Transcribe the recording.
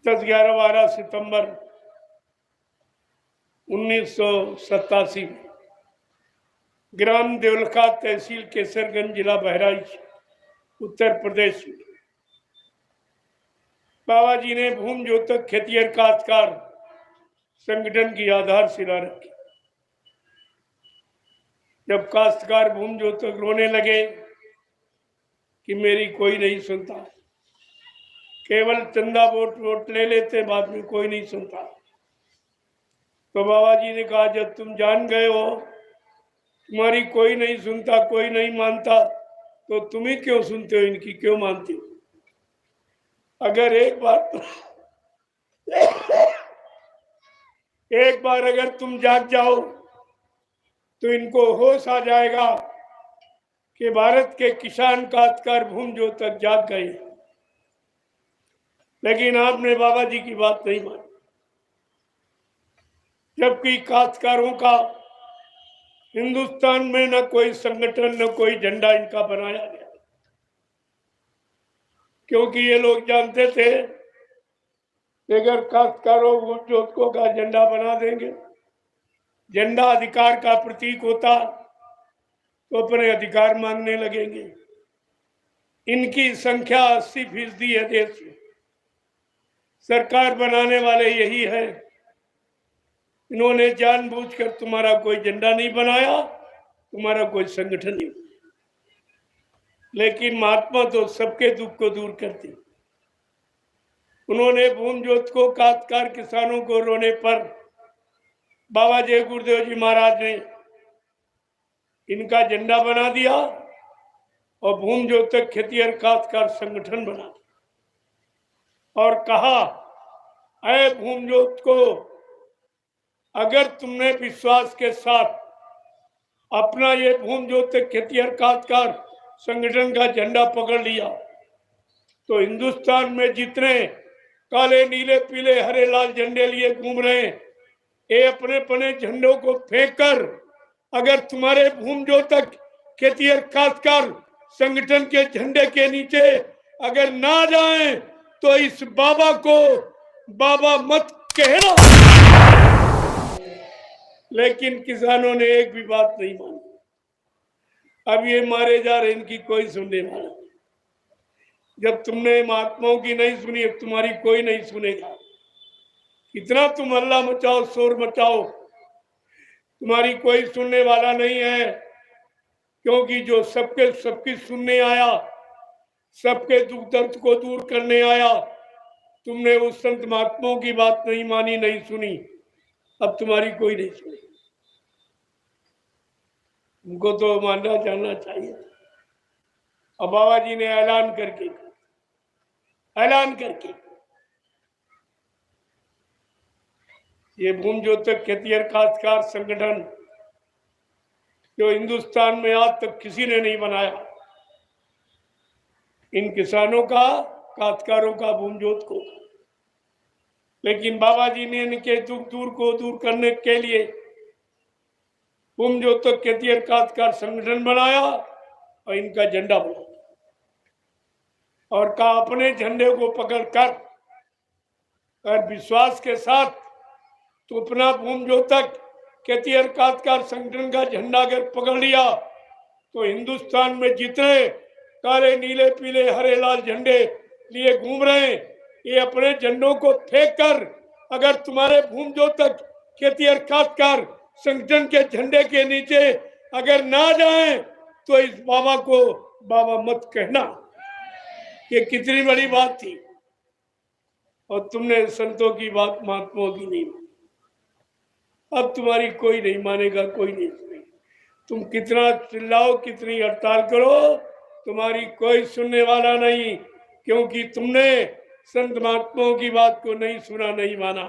10-11-12 सितंबर 1987 में ग्राम देवलखा, तहसील केसरगंज, जिला बहराइच, उत्तर प्रदेश में बाबा जी ने भूम ज्योतक खेतिहर काश्तकार संगठन की आधारशिला रखी। जब काश्तकार भूम ज्योतक रोने लगे कि मेरी कोई नहीं सुनता, केवल चंदा वोट ले लेते, बाद में कोई नहीं सुनता, तो बाबा जी ने कहा जब तुम जान गए हो तुम्हारी कोई नहीं सुनता, कोई नहीं मानता, तो तुम ही क्यों सुनते हो, इनकी क्यों मानते हो? अगर एक बार अगर तुम जाग जाओ तो इनको होश आ जाएगा कि भारत के किसान काश्तकार भूम ज्योतक जाग गए। लेकिन आपने बाबा जी की बात नहीं मानी, जबकि काश्तकारों का हिंदुस्तान में न कोई संगठन न कोई झंडा इनका बनाया गया, क्योंकि ये लोग जानते थे कि अगर काश्तकारों भूम ज्योतकों का झंडा बना देंगे, झंडा अधिकार का प्रतीक होता, तो अपने अधिकार मांगने लगेंगे। इनकी संख्या 80% है देश में, सरकार बनाने वाले यही है। इन्होंने जानबूझकर तुम्हारा कोई झंडा नहीं बनाया, तुम्हारा कोई संगठन नहीं, लेकिन महात्मा तो सबके दुख को दूर करती। उन्होंने भूम ज्योतकों, काश्तकार किसानों को रोने पर बाबा जय गुरुदेव जी महाराज ने इनका झंडा बना दिया और भूम ज्योतक खेतिहर काश्तकार संगठन बना दिया और कहा, अरे भूम ज्योतको, अगर तुमने विश्वास के साथ अपना ये भूम ज्योतक खेतिहर काश्तकार संगठन का झंडा पकड़ लिया, तो हिंदुस्तान में जितने काले नीले पीले हरे लाल झंडे लिए घूम रहे हैं, ये अपने अपने झंडों को फेंककर अगर तुम्हारे भूम ज्योतक खेतिहर काश्तकार संगठन के झंडे के नीचे अगर ना जाएं, तो इस बाबा को बाबा मत कहना। लेकिन किसानों ने एक भी बात नहीं मानी। अब ये मारे जा रहे, इनकी कोई सुनने वाला। जब तुमने महात्माओं की नहीं सुनी, अब तुम्हारी कोई नहीं सुनेगा। कितना तुम हल्ला मचाओ, शोर मचाओ, तुम्हारी कोई सुनने वाला नहीं है, क्योंकि जो सबकी सुनने आया, सबके दुख दर्द को दूर करने आया, तुमने उस संत महात्माओं की बात नहीं मानी, नहीं सुनी, अब तुम्हारी कोई नहीं सुनी। उनको तो मानना जानना चाहिए। अब बाबा जी ने ऐलान करके ये भूम ज्योतक खेतिहर काश्तकार संगठन जो हिंदुस्तान में आज तक किसी ने नहीं बनाया, इन किसानों का, काश्तकारों का, भूम ज्योतकों का, लेकिन बाबा जी ने इनके दुख दूर करने के लिए भूम ज्योतक खेतिहर काश्तकार संगठन बनाया और इनका झंडा बनाया और कहा अपने झंडे को पकड़कर और विश्वास के साथ तो अपना भूम ज्योतक खेतिहर काश्तकार संगठन का झंडा अगर पकड़ लिया, तो हिंदुस्तान में जितने काले नीले पीले हरे लाल झंडे लिए घूम रहे हैं, ये अपने झंडों को फेंककर अगर तुम्हारे भूम ज्योतक खेतिहर काश्तकार संगठन के झंडे के नीचे अगर ना जाएं, तो इस बाबा को बाबा मत कहना। ये कितनी बड़ी बात थी। और तुमने संतों की बात, महात्माओं की नहीं मानी। अब तुम्हारी कोई नहीं मानेगा, कोई नहीं सुनेगा। तुम कितना चिल्लाओ, कितनी हड़ताल करो, तुम्हारी कोई सुनने वाला नहीं, क्योंकि तुमने संत महात्माओं की बात को नहीं सुना, नहीं माना।